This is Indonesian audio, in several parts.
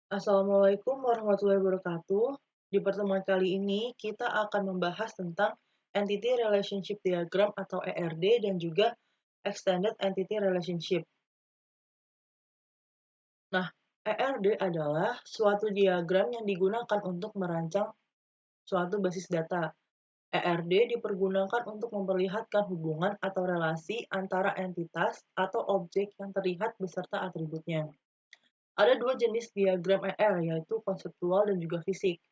Assalamualaikum warahmatullahi wabarakatuh. Di pertemuan kali ini, kita akan membahas tentang Entity Relationship Diagram atau ERD dan juga Extended Entity Relationship. Nah, ERD adalah suatu diagram yang digunakan untuk merancang suatu basis data. ERD dipergunakan untuk memperlihatkan hubungan atau relasi antara entitas atau objek yang terlihat beserta atributnya. Ada dua jenis diagram ER, yaitu konseptual dan juga fisik.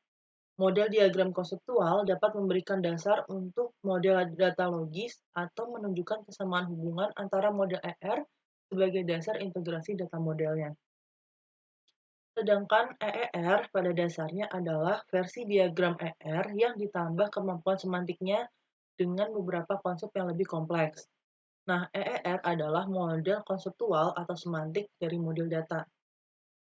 Model diagram konseptual dapat memberikan dasar untuk model data logis atau menunjukkan kesamaan hubungan antara model ER sebagai dasar integrasi data modelnya. Sedangkan EER pada dasarnya adalah versi diagram ER yang ditambah kemampuan semantiknya dengan beberapa konsep yang lebih kompleks. Nah, EER adalah model konseptual atau semantik dari model data.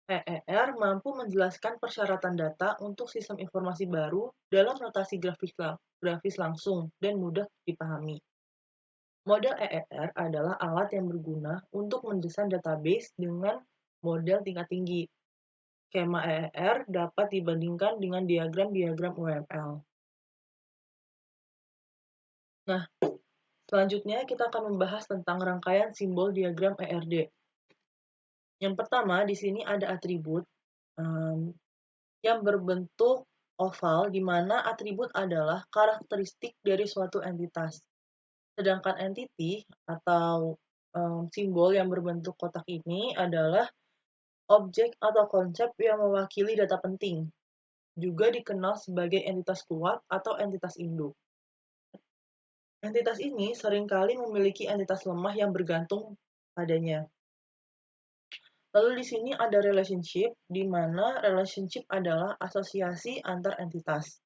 EER mampu menjelaskan persyaratan data untuk sistem informasi baru dalam notasi grafis langsung dan mudah dipahami. Model EER adalah alat yang berguna untuk mendesain database dengan model tingkat tinggi. Skema EER dapat dibandingkan dengan diagram-diagram UML. Nah, selanjutnya kita akan membahas tentang rangkaian simbol diagram ERD. Yang pertama, di sini ada atribut yang berbentuk oval, di mana atribut adalah karakteristik dari suatu entitas. Sedangkan entity atau simbol yang berbentuk kotak ini adalah objek atau konsep yang mewakili data penting, juga dikenal sebagai entitas kuat atau entitas induk. Entitas ini seringkali memiliki entitas lemah yang bergantung padanya. Lalu di sini ada relationship, di mana relationship adalah asosiasi antar entitas.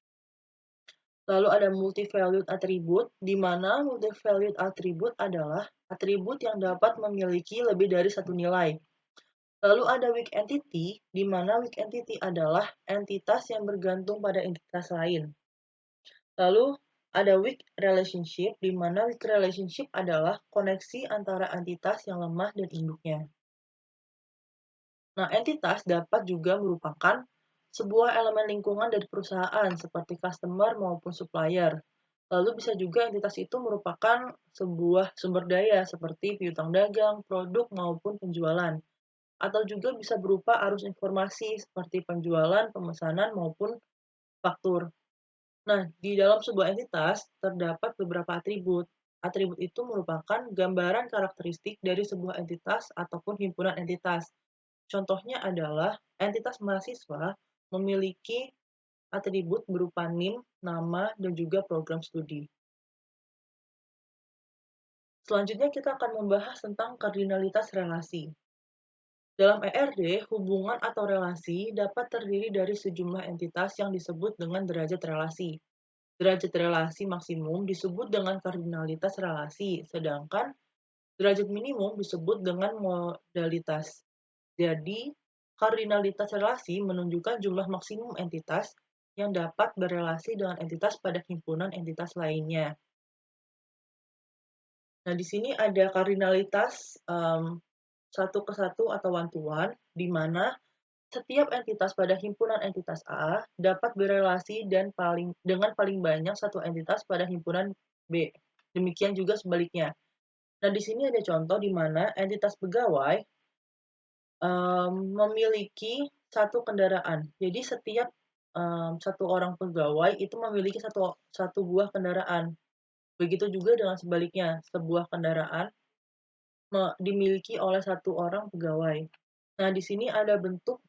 Lalu ada multi-valued attribute, di mana multi-valued attribute adalah atribut yang dapat memiliki lebih dari satu nilai. Lalu ada weak entity, di mana weak entity adalah entitas yang bergantung pada entitas lain. Lalu ada weak relationship, di mana weak relationship adalah koneksi antara entitas yang lemah dan induknya. Nah, entitas dapat juga merupakan sebuah elemen lingkungan dari perusahaan seperti customer maupun supplier. Lalu bisa juga entitas itu merupakan sebuah sumber daya seperti piutang dagang, produk maupun penjualan. Atau juga bisa berupa arus informasi seperti penjualan, pemesanan maupun faktur. Nah, di dalam sebuah entitas terdapat beberapa atribut. Atribut itu merupakan gambaran karakteristik dari sebuah entitas ataupun himpunan entitas. Contohnya adalah entitas mahasiswa memiliki atribut berupa NIM, nama, dan juga program studi. Selanjutnya kita akan membahas tentang kardinalitas relasi. Dalam ERD, hubungan atau relasi dapat terdiri dari sejumlah entitas yang disebut dengan derajat relasi. Derajat relasi maksimum disebut dengan kardinalitas relasi, sedangkan derajat minimum disebut dengan modalitas. Jadi, kardinalitas relasi menunjukkan jumlah maksimum entitas yang dapat berelasi dengan entitas pada himpunan entitas lainnya. Nah, di sini ada kardinalitas satu ke satu atau one to one, di mana setiap entitas pada himpunan entitas A dapat berelasi dengan paling banyak satu entitas pada himpunan B. Demikian juga sebaliknya. Nah, di sini ada contoh di mana entitas pegawai memiliki satu kendaraan. Jadi setiap satu orang pegawai itu memiliki satu buah kendaraan. Begitu juga dengan sebaliknya, sebuah kendaraan dimiliki oleh satu orang pegawai. Nah, di sini ada bentuk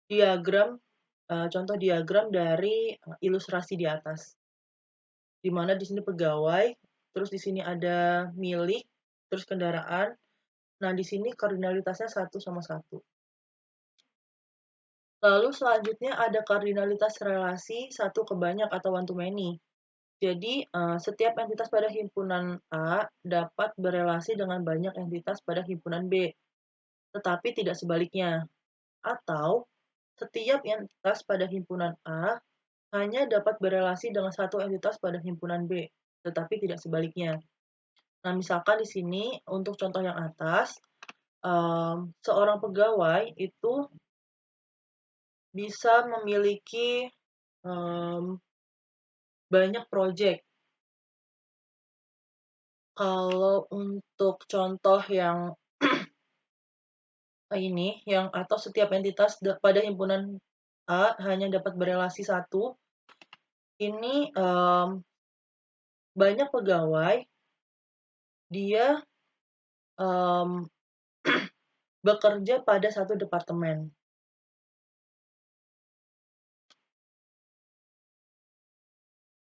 diagram, contoh diagram dari ilustrasi di atas. Di mana di sini pegawai, terus di sini ada milik, terus kendaraan. Nah, di sini kardinalitasnya 1 sama 1. Lalu selanjutnya ada kardinalitas relasi satu ke banyak atau one to many. Jadi, setiap entitas pada himpunan A dapat berelasi dengan banyak entitas pada himpunan B, tetapi tidak sebaliknya. Atau, setiap entitas pada himpunan A hanya dapat berelasi dengan satu entitas pada himpunan B, tetapi tidak sebaliknya. Nah, misalkan di sini untuk contoh yang atas, seorang pegawai itu bisa memiliki banyak proyek. Kalau untuk contoh yang atau setiap entitas pada himpunan A hanya dapat berelasi satu, ini banyak pegawai, dia bekerja pada satu departemen.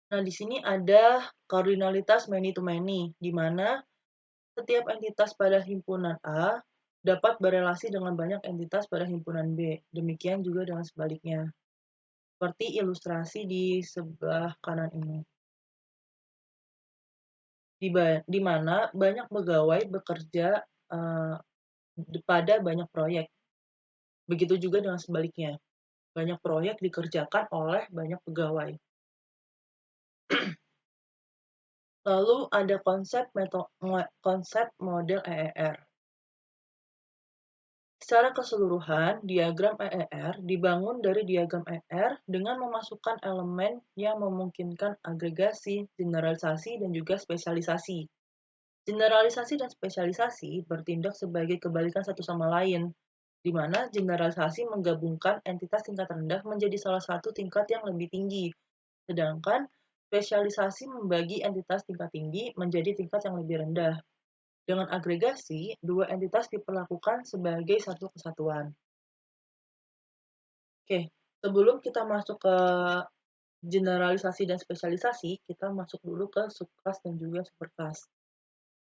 Nah, di sini ada kardinalitas many to many, di mana setiap entitas pada himpunan A dapat berelasi dengan banyak entitas pada himpunan B. Demikian juga dengan sebaliknya. Seperti ilustrasi di sebelah kanan ini. Di mana banyak pegawai bekerja pada banyak proyek. Begitu juga dengan sebaliknya. Banyak proyek dikerjakan oleh banyak pegawai. Lalu ada konsep model EER. Secara keseluruhan, diagram EER dibangun dari diagram ER dengan memasukkan elemen yang memungkinkan agregasi, generalisasi, dan juga spesialisasi. Generalisasi dan spesialisasi bertindak sebagai kebalikan satu sama lain, di mana generalisasi menggabungkan entitas tingkat rendah menjadi salah satu tingkat yang lebih tinggi, sedangkan spesialisasi membagi entitas tingkat tinggi menjadi tingkat yang lebih rendah. Dengan agregasi, dua entitas diperlakukan sebagai satu kesatuan. Oke, sebelum kita masuk ke generalisasi dan spesialisasi, kita masuk dulu ke subclass dan juga superclass.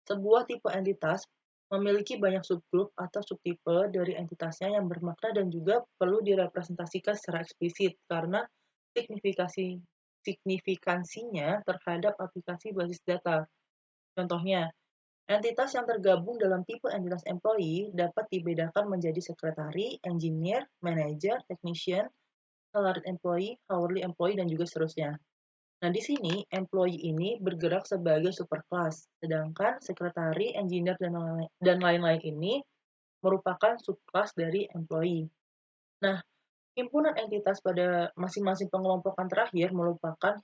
Sebuah tipe entitas memiliki banyak subgrup atau subtipe dari entitasnya yang bermakna dan juga perlu direpresentasikan secara eksplisit karena signifikansinya terhadap aplikasi basis data. Contohnya, entitas yang tergabung dalam tipe entitas employee dapat dibedakan menjadi sekretari, engineer, manager, technician, salaried employee, hourly employee, dan juga seterusnya. Nah, di sini employee ini bergerak sebagai superclass, sedangkan sekretari, engineer, dan lain-lain ini merupakan subclass dari employee. Nah, himpunan entitas pada masing-masing pengelompokan terakhir merupakan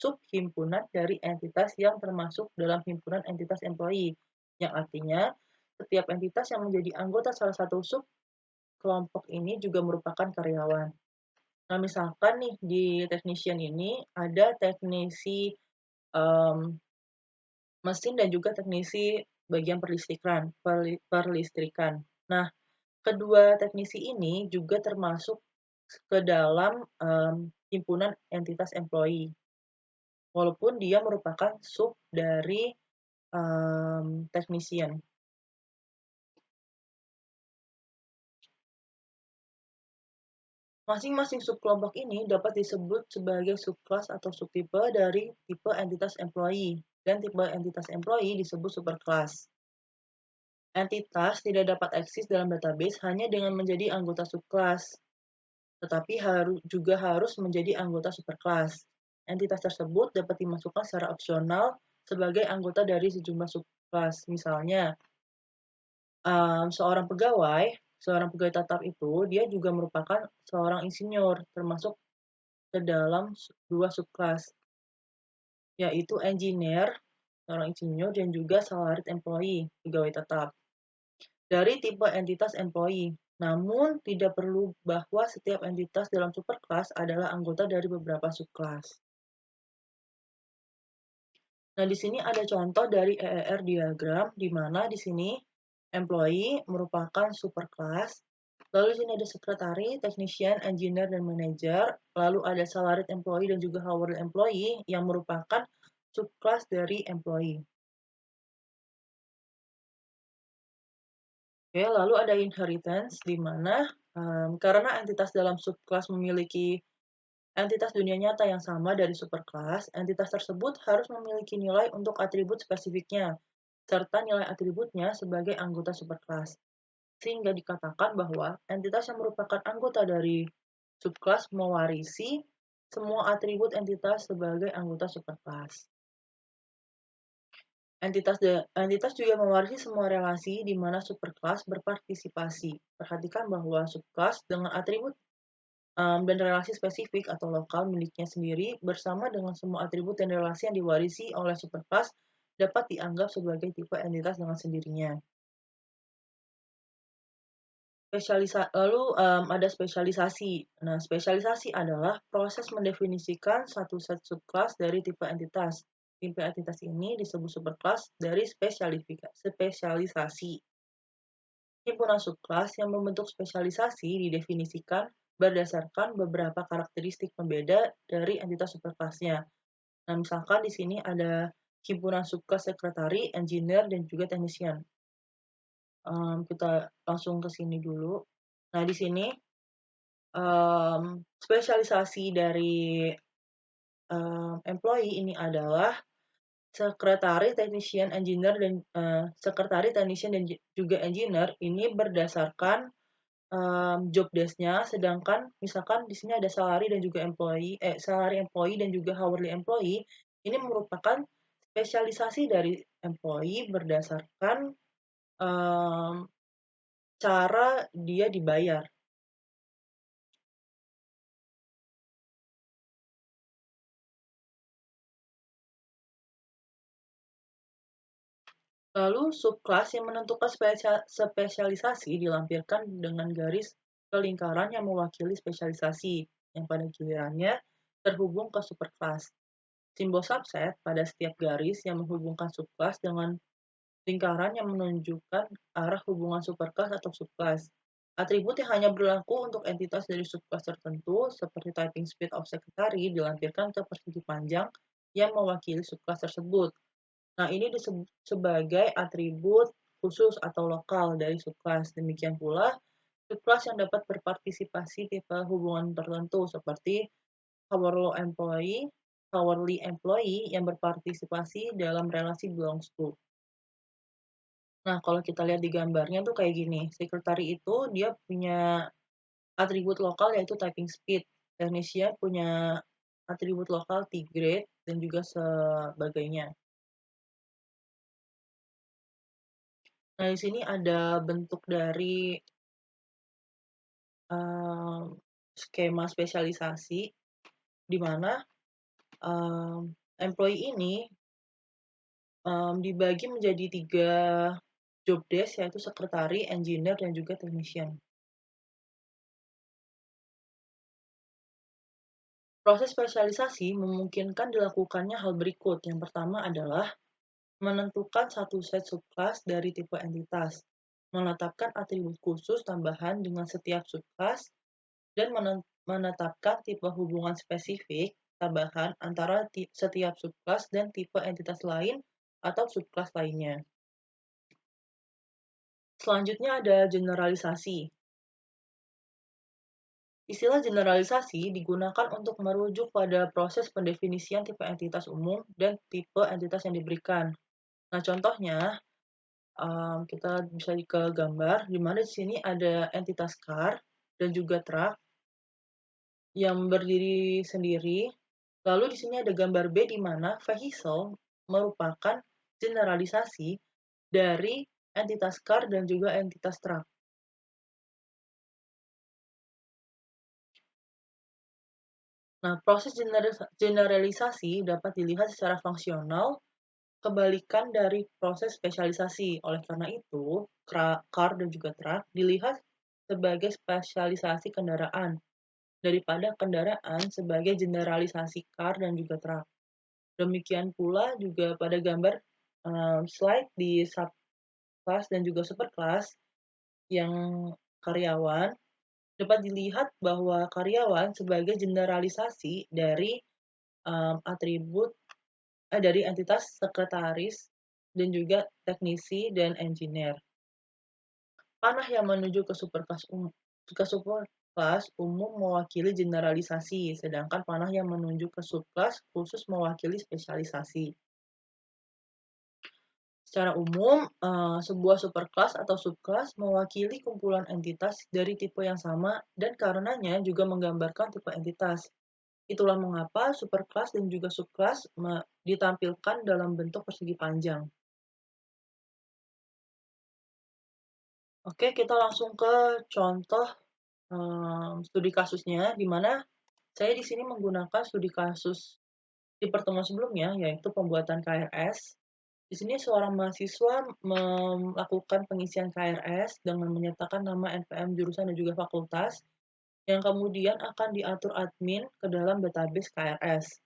subhimpunan dari entitas yang termasuk dalam himpunan entitas employee, yang artinya setiap entitas yang menjadi anggota salah satu sub kelompok ini juga merupakan karyawan. Nah, misalkan nih di technician ini ada teknisi mesin dan juga teknisi bagian perlistrikan. Nah, kedua teknisi ini juga termasuk ke dalam himpunan entitas employee, walaupun dia merupakan sub dari technician. Masing-masing subkelompok ini dapat disebut sebagai subclass atau subtipe dari tipe entitas employee, dan tipe entitas employee disebut superclass. Entitas tidak dapat eksis dalam database hanya dengan menjadi anggota subclass, tetapi juga harus menjadi anggota superclass. Entitas tersebut dapat dimasukkan secara opsional sebagai anggota dari sejumlah subclass. Misalnya, seorang pegawai tetap itu, dia juga merupakan seorang insinyur, termasuk ke dalam dua subclass, yaitu engineer, seorang insinyur, dan juga salaried employee, pegawai tetap, dari tipe entitas employee. Namun, tidak perlu bahwa setiap entitas dalam superclass adalah anggota dari beberapa subclass. Nah, di sini ada contoh dari EER diagram, di mana di sini employee merupakan superclass, lalu di sini ada sekretari, technician, engineer, dan manager, lalu ada salaried employee dan juga hourly employee yang merupakan subclass dari employee. Oke, lalu ada inheritance, di mana karena entitas dalam subclass memiliki entitas dunia nyata yang sama dari superclass, entitas tersebut harus memiliki nilai untuk atribut spesifiknya, serta nilai atributnya sebagai anggota superclass. Sehingga dikatakan bahwa entitas yang merupakan anggota dari subclass mewarisi semua atribut entitas sebagai anggota superclass. Entitas juga mewarisi semua relasi di mana superclass berpartisipasi. Perhatikan bahwa subclass dengan atribut dan relasi spesifik atau lokal miliknya sendiri bersama dengan semua atribut dan relasi yang diwarisi oleh superclass dapat dianggap sebagai tipe entitas dengan sendirinya. Ada spesialisasi. Nah, spesialisasi adalah proses mendefinisikan satu set subclass dari tipe entitas. Tipe entitas ini disebut superclass dari spesialisasi. Himpunan subclass yang membentuk spesialisasi didefinisikan berdasarkan beberapa karakteristik pembeda dari entitas superclassnya. Nah, misalkan di sini ada himpunan subclass sekretari, engineer, dan juga technician. Kita langsung ke sini dulu. Nah, di sini spesialisasi dari employee ini adalah sekretari, technician, engineer, dan sekretari, technician, dan juga engineer ini berdasarkan job desk-nya, sedangkan misalkan di sini ada salary dan juga salary employee dan juga hourly employee, ini merupakan spesialisasi dari employee berdasarkan cara dia dibayar. Lalu subclass yang menentukan spesialisasi dilampirkan dengan garis kelingkaran yang mewakili spesialisasi, yang pada gilirannya terhubung ke superclass. Simbol subset pada setiap garis yang menghubungkan subclass dengan lingkaran yang menunjukkan arah hubungan superclass atau subclass. Atribut yang hanya berlaku untuk entitas dari subclass tertentu, seperti typing speed of secretary, dilampirkan ke persegi panjang yang mewakili subclass tersebut. Nah, ini disebut sebagai atribut khusus atau lokal dari subclass. Demikian pula, subclass yang dapat berpartisipasi tipe hubungan tertentu, seperti hourly employee yang berpartisipasi dalam relasi belongs to. Nah, kalau kita lihat di gambarnya tuh kayak gini. Secretary itu dia punya atribut lokal yaitu typing speed. Technician punya atribut lokal T-grade dan juga sebagainya. Nah, di sini ada bentuk dari skema spesialisasi di mana employee ini dibagi menjadi 3 job desk, yaitu sekretari, engineer, dan juga technician. Proses spesialisasi memungkinkan dilakukannya hal berikut. Yang pertama adalah menentukan satu set subclass dari tipe entitas, menetapkan atribut khusus tambahan dengan setiap subclass, dan menetapkan tipe hubungan spesifik tambahan antara setiap subclass dan tipe entitas lain atau subclass lainnya. Selanjutnya ada generalisasi. Istilah generalisasi digunakan untuk merujuk pada proses pendefinisian tipe entitas umum dan tipe entitas yang diberikan. Nah, contohnya, kita bisa ke gambar, di mana di sini ada entitas car dan juga truck yang berdiri sendiri. Lalu di sini ada gambar B di mana vehicle merupakan generalisasi dari entitas car dan juga entitas truck. Nah, proses generalisasi dapat dilihat secara fungsional kebalikan dari proses spesialisasi. Oleh karena itu, car dan juga truck dilihat sebagai spesialisasi kendaraan daripada kendaraan sebagai generalisasi car dan juga truck. Demikian pula juga pada gambar slide di subclass dan juga superclass yang karyawan dapat dilihat bahwa karyawan sebagai generalisasi dari atribut dari entitas sekretaris dan juga teknisi dan engineer. Panah yang menuju ke superclass umum mewakili generalisasi, sedangkan panah yang menuju ke subclass khusus mewakili spesialisasi. Secara umum, sebuah superclass atau subclass mewakili kumpulan entitas dari tipe yang sama dan karenanya juga menggambarkan tipe entitas. Itulah mengapa superclass dan juga subclass ditampilkan dalam bentuk persegi panjang. Oke, kita langsung ke contoh studi kasusnya, di mana saya di sini menggunakan studi kasus di pertemuan sebelumnya, yaitu pembuatan KRS. Di sini seorang mahasiswa melakukan pengisian KRS dengan menyertakan nama NPM jurusan dan juga fakultas, yang kemudian akan diatur admin ke dalam database KRS.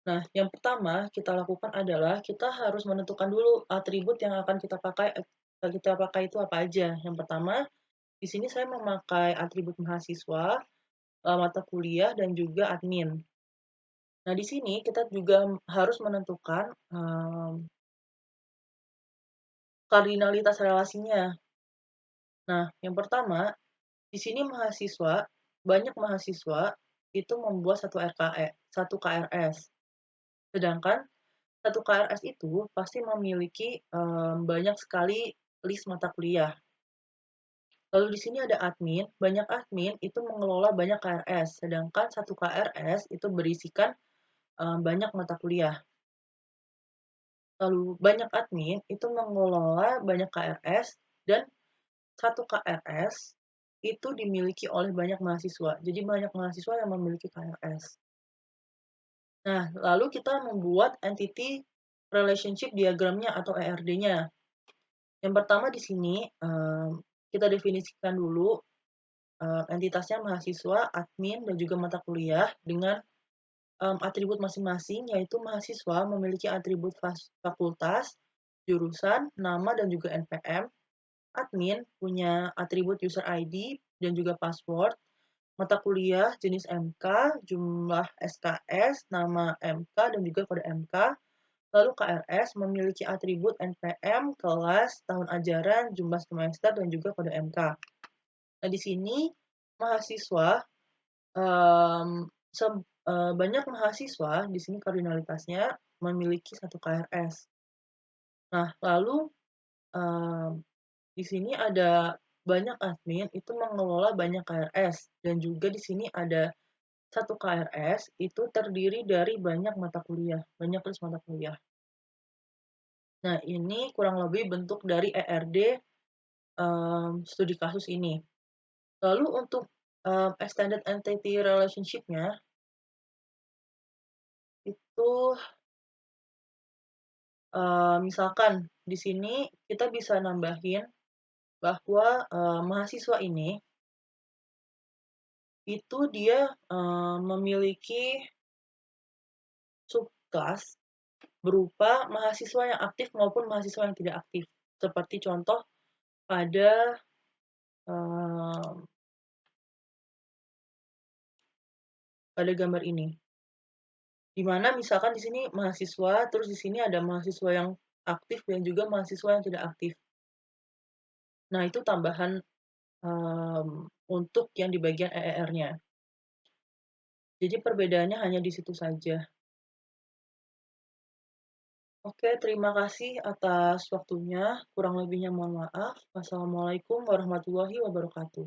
Nah, yang pertama kita lakukan adalah kita harus menentukan dulu atribut yang akan kita pakai itu apa aja. Yang pertama, di sini saya memakai atribut mahasiswa, mata kuliah, dan juga admin. Nah, di sini kita juga harus menentukan kardinalitas relasinya. Nah, yang pertama, di sini banyak mahasiswa itu membuat satu KRS. Sedangkan satu KRS itu pasti memiliki banyak sekali list mata kuliah. Lalu di sini ada admin, banyak admin itu mengelola banyak KRS, sedangkan satu KRS itu berisikan banyak mata kuliah. Lalu banyak admin itu mengelola banyak KRS dan satu KRS itu dimiliki oleh banyak mahasiswa. Jadi banyak mahasiswa yang memiliki KRS. Nah, lalu kita membuat entity relationship diagramnya atau ERD-nya. Yang pertama di sini kita definisikan dulu entitasnya mahasiswa, admin, dan juga mata kuliah dengan atribut masing-masing, yaitu mahasiswa memiliki atribut fakultas, jurusan, nama, dan juga NPM. Admin punya atribut user ID dan juga password. Mata kuliah jenis MK, jumlah SKS, nama MK, dan juga kode MK. Lalu KRS memiliki atribut NPM, kelas, tahun ajaran, jumlah semester, dan juga kode MK. Nah, di sini mahasiswa banyak mahasiswa di sini kardinalitasnya memiliki satu KRS. Nah, lalu di sini ada banyak admin itu mengelola banyak KRS, dan juga di sini ada satu KRS itu terdiri dari banyak mata kuliah, banyak list mata kuliah. Nah, ini kurang lebih bentuk dari ERD studi kasus ini. Lalu untuk extended entity relationship-nya itu misalkan di sini kita bisa nambahin bahwa mahasiswa ini itu dia memiliki subclass berupa mahasiswa yang aktif maupun mahasiswa yang tidak aktif. Seperti contoh pada gambar ini. Di mana misalkan di sini mahasiswa, terus di sini ada mahasiswa yang aktif dan juga mahasiswa yang tidak aktif. Nah, itu tambahan untuk yang di bagian EER-nya. Jadi perbedaannya hanya di situ saja. Oke, terima kasih atas waktunya. Kurang lebihnya mohon maaf. Wassalamualaikum warahmatullahi wabarakatuh.